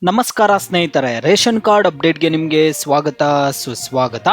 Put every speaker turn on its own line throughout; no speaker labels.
ನಮಸ್ಕಾರ ಸ್ನೇಹಿತರೆ, ration card ಅಪ್ಡೇಟ್ಗೆ ನಿಮಗೆ ಸ್ವಾಗತ ಸುಸ್ವಾಗತ.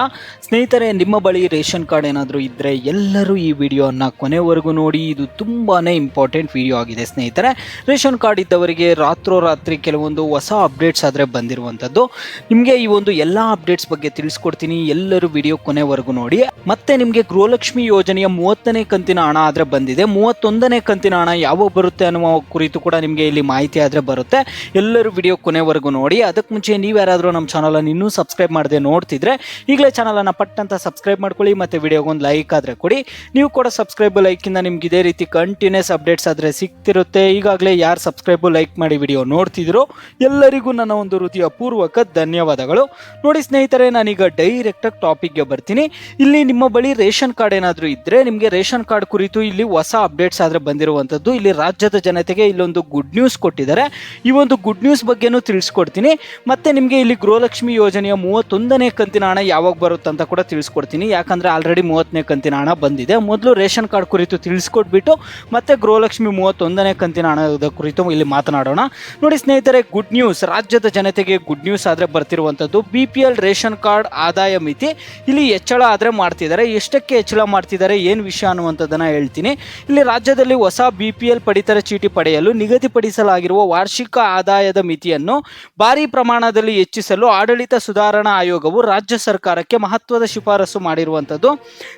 ಸ್ನೇಹಿತರೆ, ನಿಮ್ಮ ಬಳಿ ರೇಷನ್ ಕಾರ್ಡ್ ಏನಾದರೂ ಇದ್ದರೆ ಎಲ್ಲರೂ ಈ ವಿಡಿಯೋನ ಕೊನೆವರೆಗೂ ನೋಡಿ. ಇದು ತುಂಬಾ ಇಂಪಾರ್ಟೆಂಟ್ ವಿಡಿಯೋ ಆಗಿದೆ ಸ್ನೇಹಿತರೆ. ರೇಷನ್ ಕಾರ್ಡ್ ಇದ್ದವರಿಗೆ ರಾತ್ರೋರಾತ್ರಿ ಕೆಲವೊಂದು ಹೊಸ ಅಪ್ಡೇಟ್ಸ್ ಆದರೆ ಬಂದಿರುವಂಥದ್ದು. ನಿಮಗೆ ಈ ಒಂದು ಎಲ್ಲ ಅಪ್ಡೇಟ್ಸ್ ಬಗ್ಗೆ ತಿಳಿಸ್ಕೊಡ್ತೀನಿ. ಎಲ್ಲರೂ ವಿಡಿಯೋ ಕೊನೆವರೆಗೂ ನೋಡಿ. ಮತ್ತೆ ನಿಮಗೆ ಗೃಹಲಕ್ಷ್ಮಿ ಯೋಜನೆಯ 30ನೇ ಕಂತಿನ ಹಣ ಆದರೆ ಬಂದಿದೆ. 31ನೇ ಕಂತಿನ ಹಣ ಯಾವಾಗ ಬರುತ್ತೆ ಅನ್ನುವ ಕುರಿತು ಕೂಡ ನಿಮಗೆ ಇಲ್ಲಿ ಮಾಹಿತಿ ಆದರೆ ಬರುತ್ತೆ. ಎಲ್ಲರೂ ವಿಡಿಯೋ ಕೊನೆವರೆಗೂ ನೋಡಿ. ಅದಕ್ಕೆ ಮುಂಚೆ ನೀವು ಯಾರಾದರೂ ನಮ್ಮ ಚಾನಲನ್ನು ಇನ್ನೂ ಸಬ್ಸ್ಕ್ರೈಬ್ ಮಾಡದೆ ನೋಡ್ತಿದ್ರೆ ಈಗಲೇ ಚಾನಲನ್ನು ಪಟ್ಟಂತ ಸಬ್ಸ್ಕ್ರೈಬ್ ಮಾಡ್ಕೊಳ್ಳಿ. ಮತ್ತು ವಿಡಿಯೋಗೊಂದು ಲೈಕ್ ಆದರೆ ಕೊಡಿ. ನೀವು ಕೂಡ ಸಬ್ಸ್ಕ್ರೈಬ್ ಲೈಕಿಂದ ನಿಮ್ಗೆ ಇದೇ ರೀತಿ ಕಂಟಿನ್ಯೂಸ್ ಅಪ್ಡೇಟ್ಸ್ ಆದರೆ ಸಿಗ್ತಿರುತ್ತೆ. ಈಗಾಗಲೇ ಯಾರು ಸಬ್ಸ್ಕ್ರೈಬು ಲೈಕ್ ಮಾಡಿ ವಿಡಿಯೋ ನೋಡ್ತಿದ್ರು ಎಲ್ಲರಿಗೂ ನನ್ನ ಒಂದು ಹೃದಯ ಪೂರ್ವಕ ಧನ್ಯವಾದಗಳು. ನೋಡಿ ಸ್ನೇಹಿತರೆ, ನಾನೀಗ ಡೈರೆಕ್ಟಾಗಿ ಟಾಪಿಕ್ಗೆ ಬರ್ತೀನಿ. ಇಲ್ಲಿ ನಿಮ್ಮ ಬಳಿ ರೇಷನ್ ಕಾರ್ಡ್ ಏನಾದರೂ ಇದ್ದರೆ ನಿಮಗೆ ರೇಷನ್ ಕಾರ್ಡ್ ಕುರಿತು ಇಲ್ಲಿ ಹೊಸ ಅಪ್ಡೇಟ್ಸ್ ಆದರೆ ಬಂದಿರುವಂಥದ್ದು. ಇಲ್ಲಿ ರಾಜ್ಯದ ಜನತೆಗೆ ಇಲ್ಲೊಂದು ಗುಡ್ ನ್ಯೂಸ್ ಕೊಟ್ಟಿದ್ದಾರೆ. ಈ ಒಂದು ಗುಡ್ ನ್ಯೂಸ್ ಬಗ್ಗೆನೂ ತಿಳಿಸ್ಕೊಡ್ತೀನಿ. ಮತ್ತೆ ನಿಮಗೆ ಇಲ್ಲಿ ಗೃಹಲಕ್ಷ್ಮಿ ಯೋಜನೆಯ 31ನೇ ಕಂತಿನ ಹಣ ಯಾವಾಗ ಬರುತ್ತೆ ಅಂತ ಕೂಡ ತಿಳಿಸ್ಕೊಡ್ತೀನಿ. ಯಾಕಂದರೆ ಆಲ್ರೆಡಿ 30ನೇ ಕಂತಿನ ಹಣ ಬಂದಿದೆ. ಮೊದಲು ರೇಷನ್ ಕಾರ್ಡ್ ಕುರಿತು ತಿಳಿಸ್ಕೊಟ್ಬಿಟ್ಟು ಮತ್ತೆ ಗೃಹಲಕ್ಷ್ಮಿ 31ನೇ ಕಂತಿನ ಹಣದ ಕುರಿತು ಇಲ್ಲಿ ಮಾತನಾಡೋಣ. ನೋಡಿ ಸ್ನೇಹಿತರೆ, ಗುಡ್ ನ್ಯೂಸ್, ರಾಜ್ಯದ ಜನತೆಗೆ ಗುಡ್ ನ್ಯೂಸ್ ಆದರೆ ಬರ್ತಿರುವಂಥದ್ದು. BPL ರೇಷನ್ ಕಾರ್ಡ್ ಆದಾಯ ಮಿತಿ ಇಲ್ಲಿ ಹೆಚ್ಚಳ ಆದರೆ ಮಾಡ್ತಿದ್ದಾರೆ. ಎಷ್ಟಕ್ಕೆ ಹೆಚ್ಚಳ ಮಾಡ್ತಿದ್ದಾರೆ, ಏನು ವಿಷಯ ಅನ್ನುವಂಥದ್ದನ್ನು ಹೇಳ್ತೀನಿ. ಇಲ್ಲಿ ರಾಜ್ಯದಲ್ಲಿ ಹೊಸ BPL ಪಡಿತರ ಚೀಟಿ ಪಡೆಯಲು ನಿಗದಿಪಡಿಸಲಾಗಿರುವ ವಾರ್ಷಿಕ ಆದಾಯದ ಮಿತಿಯನ್ನು ಭಾರಿ ಪ್ರಮಾಣದಲ್ಲಿ ಹೆಚ್ಚಿಸಲು ಆಡಳಿತ ಸುಧಾರಣಾ ಆಯೋಗವು ರಾಜ್ಯ ಸರ್ಕಾರಕ್ಕೆ ಮಹತ್ವದ ಶಿಫಾರಸು ಮಾಡಿರುವಂಥದ್ದು.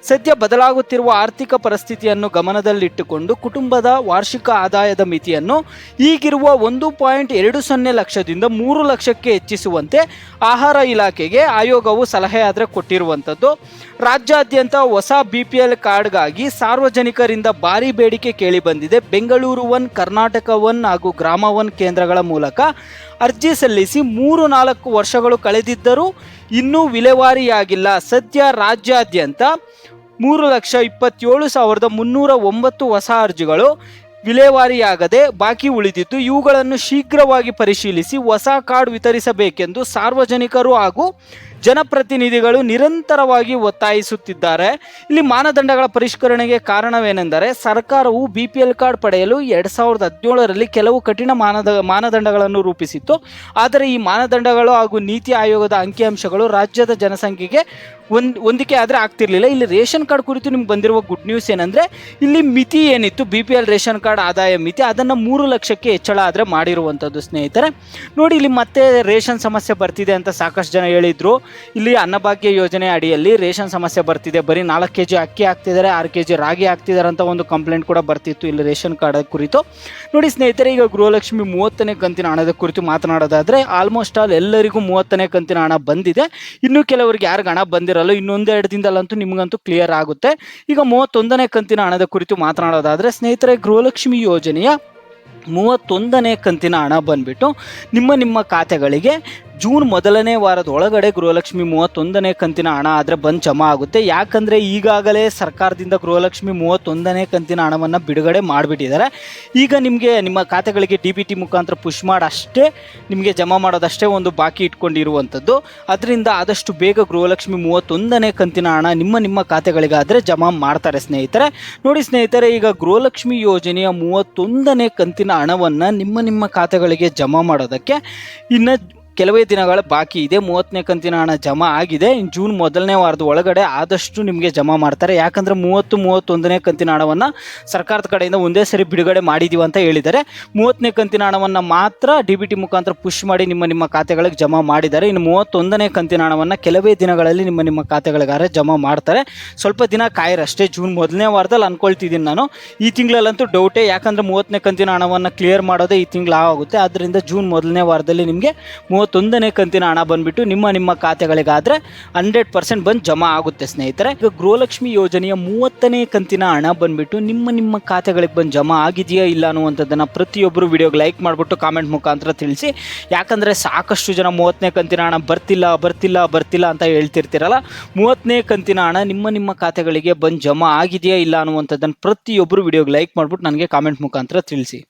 ಸದ್ಯ ಬದಲಾಗುತ್ತಿರುವ ಆರ್ಥಿಕ ಪರಿಸ್ಥಿತಿಯನ್ನು ಗಮನದಲ್ಲಿಟ್ಟುಕೊಂಡು ಕುಟುಂಬದ ವಾರ್ಷಿಕ ಆದಾಯದ ಮಿತಿಯನ್ನು ಈಗಿರುವ 1.20 ಲಕ್ಷದಿಂದ 3 ಲಕ್ಷಕ್ಕೆ ಹೆಚ್ಚಿಸುವಂತೆ ಆಹಾರ ಇಲಾಖೆಗೆ ಆಯೋಗವು ಸಲಹೆ ಆದರೆ ಕೊಟ್ಟಿರುವಂಥದ್ದು. ರಾಜ್ಯಾದ್ಯಂತ ಹೊಸ BPL ಕಾರ್ಡ್ಗಾಗಿ ಸಾರ್ವಜನಿಕರಿಂದ ಭಾರಿ ಬೇಡಿಕೆ ಕೇಳಿಬಂದಿದೆ. ಬೆಂಗಳೂರು 1, ಕರ್ನಾಟಕ 1 ಹಾಗೂ ಗ್ರಾಮ 1 ಕೇಂದ್ರಗಳ ಮೂಲಕ ಅರ್ಜಿ ಸಲ್ಲಿಸಿ 3-4 ವರ್ಷಗಳು ಕಳೆದಿದ್ದರೂ ಇನ್ನೂ ವಿಲೇವಾರಿಯಾಗಿಲ್ಲ. ಸದ್ಯ ರಾಜ್ಯಾದ್ಯಂತ 3,27,309 ಹೊಸ ಅರ್ಜಿಗಳು ವಿಲೇವಾರಿಯಾಗದೆ ಬಾಕಿ ಉಳಿದಿದ್ದು, ಇವುಗಳನ್ನು ಶೀಘ್ರವಾಗಿ ಪರಿಶೀಲಿಸಿ ಹೊಸ ಕಾರ್ಡ್ ವಿತರಿಸಬೇಕೆಂದು ಸಾರ್ವಜನಿಕರು ಹಾಗೂ ಜನಪ್ರತಿನಿಧಿಗಳು ನಿರಂತರವಾಗಿ ಒತ್ತಾಯಿಸುತ್ತಿದ್ದಾರೆ. ಇಲ್ಲಿ ಮಾನದಂಡಗಳ ಪರಿಷ್ಕರಣೆಗೆ ಕಾರಣವೇನೆಂದರೆ ಸರ್ಕಾರವು BPL ಕಾರ್ಡ್ ಪಡೆಯಲು 2017ರಲ್ಲಿ ಕೆಲವು ಕಠಿಣ ಮಾನದಂಡಗಳನ್ನು ರೂಪಿಸಿತ್ತು. ಆದರೆ ಈ ಮಾನದಂಡಗಳು ಹಾಗೂ ನೀತಿ ಆಯೋಗದ ಅಂಕಿಅಂಶಗಳು ರಾಜ್ಯದ ಜನಸಂಖ್ಯೆಗೆ ಹೊಂದಿಕೆ ಆದರೆ ಆಗ್ತಿರ್ಲಿಲ್ಲ. ಇಲ್ಲಿ ರೇಷನ್ ಕಾರ್ಡ್ ಕುರಿತು ನಿಮ್ಗೆ ಬಂದಿರುವ ಗುಡ್ ನ್ಯೂಸ್ ಏನಂದರೆ ಇಲ್ಲಿ ಮಿತಿ ಏನಿತ್ತು BPL ರೇಷನ್ ಕಾರ್ಡ್ ಆದಾಯ ಮಿತಿ ಅದನ್ನು 3 ಲಕ್ಷಕ್ಕೆ ಹೆಚ್ಚಳ ಆದರೆ ಮಾಡಿರುವಂಥದ್ದು. ಸ್ನೇಹಿತರೆ ನೋಡಿ, ಇಲ್ಲಿ ಮತ್ತೆ ರೇಷನ್ ಸಮಸ್ಯೆ ಬರ್ತಿದೆ ಅಂತ ಸಾಕಷ್ಟು ಜನ ಹೇಳಿದರು. ಇಲ್ಲಿ ಅನ್ನಭಾಗ್ಯ ಯೋಜನೆ ಅಡಿಯಲ್ಲಿ ರೇಷನ್ ಸಮಸ್ಯೆ ಬರ್ತಿದೆ. ಬರೀ 4 kg ಅಕ್ಕಿ ಹಾಕ್ತಿದ್ದಾರೆ, 6 kg ರಾಗಿ ಹಾಕ್ತಿದ್ದಾರೆ ಅಂತ ಒಂದು ಕಂಪ್ಲೇಂಟ್ ಕೂಡ ಬರ್ತಿತ್ತು ಇಲ್ಲಿ ರೇಷನ್ ಕಾರ್ಡ್ ಕುರಿತು. ನೋಡಿ ಸ್ನೇಹಿತರೆ, ಈಗ ಗೃಹಲಕ್ಷ್ಮಿ 30ನೇ ಕಂತಿನ ಹಣದ ಕುರಿತು ಮಾತನಾಡೋದಾದರೆ ಆಲ್ಮೋಸ್ಟ್ ಆಲ್ ಎಲ್ಲರಿಗೂ 30ನೇ ಕಂತಿನ ಹಣ ಬಂದಿದೆ. ಇನ್ನು ಕೆಲವರಿಗೆ ಯಾರಿಗೆ ಹಣ ಬಂದಿರಲ್ಲ, ಇನ್ನೊಂದೆರಡು ದಿನದಲ್ಲಂತೂ ನಿಮಗಂತೂ ಕ್ಲಿಯರ್ ಆಗುತ್ತೆ. ಈಗ 31ನೇ ಕಂತಿನ ಹಣದ ಕುರಿತು ಮಾತನಾಡೋದಾದರೆ ಸ್ನೇಹಿತರೆ, ಗೃಹಲಕ್ಷ್ಮಿ ಯೋಜನೆಯ 31ನೇ ಕಂತಿನ ಹಣ ಬಂದುಬಿಟ್ಟು ನಿಮ್ಮ ಖಾತೆಗಳಿಗೆ ಜೂನ್ 1ನೇ ವಾರದ ಒಳಗಡೆ ಗೃಹಲಕ್ಷ್ಮಿ 31ನೇ ಕಂತಿನ ಹಣ ಆದರೆ ಬಂದು ಜಮಾ ಆಗುತ್ತೆ. ಯಾಕಂದರೆ ಈಗಾಗಲೇ ಸರ್ಕಾರದಿಂದ ಗೃಹಲಕ್ಷ್ಮಿ 31ನೇ ಕಂತಿನ ಹಣವನ್ನು ಬಿಡುಗಡೆ ಮಾಡಿಬಿಟ್ಟಿದ್ದಾರೆ. ಈಗ ನಿಮಗೆ ನಿಮ್ಮ ಖಾತೆಗಳಿಗೆ DBT ಮುಖಾಂತರ ಪುಷ್ ಮಾಡಿ ಅಷ್ಟೇ ನಿಮಗೆ ಜಮಾ ಮಾಡೋದಷ್ಟೇ ಒಂದು ಬಾಕಿ ಇಟ್ಕೊಂಡಿರುವಂಥದ್ದು. ಅದರಿಂದ ಆದಷ್ಟು ಬೇಗ ಗೃಹಲಕ್ಷ್ಮಿ 31ನೇ ಕಂತಿನ ಹಣ ನಿಮ್ಮ ಖಾತೆಗಳಿಗಾದರೆ ಜಮಾ ಮಾಡ್ತಾರೆ ಸ್ನೇಹಿತರೆ. ನೋಡಿ ಸ್ನೇಹಿತರೆ, ಈಗ ಗೃಹಲಕ್ಷ್ಮಿ ಯೋಜನೆಯ 31ನೇ ಕಂತಿನ ಹಣವನ್ನು ನಿಮ್ಮ ಖಾತೆಗಳಿಗೆ ಜಮಾ ಮಾಡೋದಕ್ಕೆ ಇನ್ನು ಕೆಲವೇ ದಿನಗಳ ಬಾಕಿ ಇದೆ. 30ನೇ ಕಂತಿನ ಹಣ ಜಮಾ ಆಗಿದೆ. ಇನ್ನು ಜೂನ್ 1ನೇ ವಾರದ ಒಳಗಡೆ ಆದಷ್ಟು ನಿಮಗೆ ಜಮಾ ಮಾಡ್ತಾರೆ. ಯಾಕಂದರೆ 31ನೇ ಕಂತಿನ ಹಣವನ್ನು ಸರ್ಕಾರದ ಕಡೆಯಿಂದ ಒಂದೇ ಸರಿ ಬಿಡುಗಡೆ ಮಾಡಿದ್ದೀವಿ ಅಂತ ಹೇಳಿದ್ದಾರೆ. 30ನೇ ಕಂತಿನ ಹಣವನ್ನು ಮಾತ್ರ DBT ಮುಖಾಂತರ ಪುಷ್ ಮಾಡಿ ನಿಮ್ಮ ಖಾತೆಗಳಿಗೆ ಜಮಾ ಮಾಡಿದ್ದಾರೆ. ಇನ್ನು 31ನೇ ಕಂತಿನ ಹಣವನ್ನು ಕೆಲವೇ ದಿನಗಳಲ್ಲಿ ನಿಮ್ಮ ಖಾತೆಗಳಿಗಾರೆ ಜಮಾ ಮಾಡ್ತಾರೆ. ಸ್ವಲ್ಪ ದಿನ ಕಾಯಿರಷ್ಟೇ. ಜೂನ್ 1ನೇ ವಾರದಲ್ಲಿ ಅಂದ್ಕೊಳ್ತಿದ್ದೀನಿ ನಾನು. ಈ ತಿಂಗಳಲ್ಲಂತೂ ಡೌಟೇ, ಯಾಕಂದರೆ 30ನೇ ಕಂತಿನ ಹಣವನ್ನು ಕ್ಲಿಯರ್ ಮಾಡೋದೇ ಈ ತಿಂಗಳು ಆಗುತ್ತೆ. ಆದ್ದರಿಂದ ಜೂನ್ 1ನೇ ವಾರದಲ್ಲಿ ನಿಮಗೆ 31ನೇ ಕಂತಿನ ಹಣ ಬಂದುಬಿಟ್ಟು ನಿಮ್ಮ ಖಾತೆಗಳಿಗಾದರೆ 100% ಬಂದು ಜಮಾ ಆಗುತ್ತೆ ಸ್ನೇಹಿತರೆ. ಈಗ ಗೃಹಲಕ್ಷ್ಮಿ ಯೋಜನೆಯ 30ನೇ ಕಂತಿನ ಹಣ ಬಂದುಬಿಟ್ಟು ನಿಮ್ಮ ಖಾತೆಗಳಿಗೆ ಬಂದು ಜಮಾ ಆಗಿದೆಯಾ ಇಲ್ಲ ಅನ್ನುವಂಥದ್ದನ್ನು ಪ್ರತಿಯೊಬ್ಬರು ವಿಡಿಯೋಗೆ ಲೈಕ್ ಮಾಡಿಬಿಟ್ಟು ಕಾಮೆಂಟ್ ಮುಖಾಂತರ ತಿಳಿಸಿ. ಯಾಕಂದರೆ ಸಾಕಷ್ಟು ಜನ 30ನೇ ಕಂತಿನ ಹಣ ಬರ್ತಿಲ್ಲ ಅಂತ ಹೇಳ್ತಿರ್ತೀರಲ್ಲ. 30ನೇ ಕಂತಿನ ಹಣ ನಿಮ್ಮ ಖಾತೆಗಳಿಗೆ ಬಂದು ಜಮಾ ಆಗಿದೆಯಾ ಇಲ್ಲ ಅನ್ನುವಂಥದ್ದನ್ನು ಪ್ರತಿಯೊಬ್ಬರು ವಿಡಿಯೋಗೆ ಲೈಕ್ ಮಾಡಿಬಿಟ್ಟು ನನಗೆ ಕಾಮೆಂಟ್ ಮುಖಾಂತರ ತಿಳಿಸಿ.